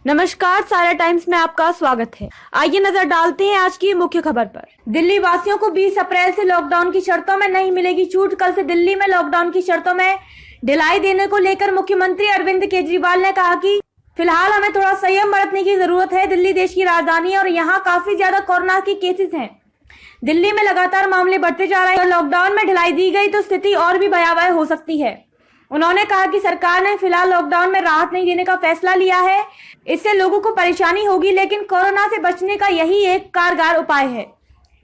नमस्कार, सारा टाइम्स में आपका स्वागत है। आइए नजर डालते हैं आज की मुख्य खबर पर। दिल्ली वासियों को 20 अप्रैल से लॉकडाउन की शर्तों में नहीं मिलेगी छूट। कल से दिल्ली में लॉकडाउन की शर्तों में ढिलाई देने को लेकर मुख्यमंत्री अरविंद केजरीवाल ने कहा कि फिलहाल हमें थोड़ा संयम बरतने की जरूरत है। दिल्ली देश की राजधानी है और यहाँ काफी ज्यादा कोरोना के केसेस हैं। दिल्ली में लगातार मामले बढ़ते जा रहे हैं। लॉकडाउन में ढिलाई दी गई तो स्थिति और भी भयावह हो सकती है। उन्होंने कहा कि सरकार ने फिलहाल लॉकडाउन में राहत नहीं देने का फैसला लिया है। इससे लोगों को परेशानी होगी, लेकिन कोरोना से बचने का यही एक कारगर उपाय है।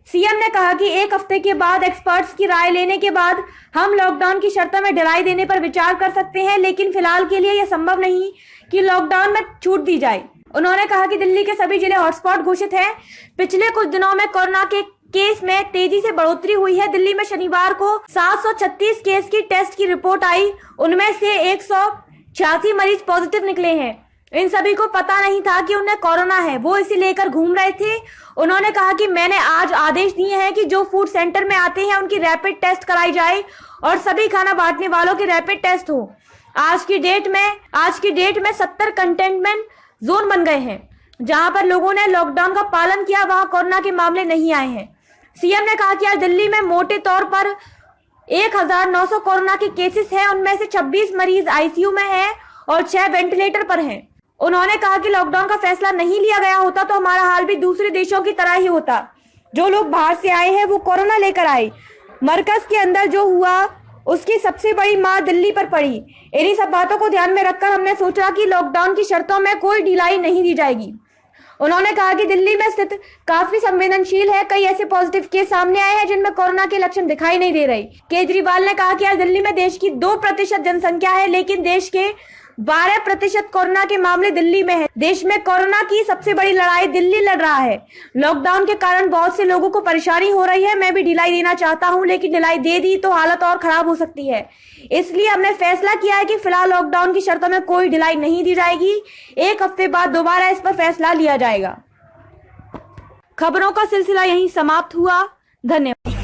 सीएम ने कहा कि एक हफ्ते के बाद एक्सपर्ट्स की राय लेने के बाद हम लॉकडाउन की शर्तों में ढिलाई देने पर विचार कर सकते हैं, लेकिन फिलहाल के लिए यह संभव नहीं कि लॉकडाउन में छूट दी जाए। उन्होंने कहा कि दिल्ली के सभी जिले हॉटस्पॉट घोषित हैं। पिछले कुछ दिनों में कोरोना के केस में तेजी से बढ़ोतरी हुई है। दिल्ली में शनिवार को 736 केस की टेस्ट की रिपोर्ट आई। उनमें से 186 मरीज पॉजिटिव निकले हैं। इन सभी को पता नहीं था कि उन्हें कोरोना है, वो इसे लेकर घूम रहे थे। उन्होंने कहा कि मैंने आज आदेश दिए हैं कि जो फूड सेंटर में आते हैं उनकी रैपिड टेस्ट कराई जाए और सभी खाना बांटने वालों की रैपिड टेस्ट हो। आज की डेट में 70 कंटेनमेंट जोन बन गए हैं। जहां पर लोगों ने लॉकडाउन का पालन किया, वहां कोरोना के मामले नहीं आए हैं। सीएम ने कहा कि आज दिल्ली में मोटे तौर पर 1900 कोरोना के केसेस हैं। उनमें से 26 मरीज आईसीयू में हैं और 6 वेंटिलेटर पर हैं। उन्होंने कहा कि लॉकडाउन का फैसला नहीं लिया गया होता तो हमारा हाल भी दूसरे देशों की तरह ही होता। जो लोग बाहर से आए हैं वो कोरोना लेकर आए। मरकज के अंदर जो हुआ उसकी सबसे बड़ी मार दिल्ली पर पड़ी। इन्हीं सब बातों को ध्यान में रखकर हमने सोचा कि लॉकडाउन की शर्तों में कोई ढिलाई नहीं दी जाएगी। उन्होंने कहा कि दिल्ली में स्थिति काफी संवेदनशील है। कई ऐसे पॉजिटिव केस सामने आए हैं जिनमें कोरोना के लक्षण दिखाई नहीं दे रहे। केजरीवाल ने कहा कि आज दिल्ली में देश की 2% जनसंख्या है, लेकिन देश के 12% कोरोना के मामले दिल्ली में है। देश में कोरोना की सबसे बड़ी लड़ाई दिल्ली लड़ रहा है। लॉकडाउन के कारण बहुत से लोगों को परेशानी हो रही है। मैं भी ढिलाई देना चाहता हूं, लेकिन ढिलाई दे दी तो हालत और खराब हो सकती है। इसलिए हमने फैसला किया है कि फिलहाल लॉकडाउन की शर्तों में कोई ढिलाई नहीं दी जाएगी। एक हफ्ते बाद दोबारा इस पर फैसला लिया जाएगा। खबरों का सिलसिला यहीं समाप्त हुआ। धन्यवाद।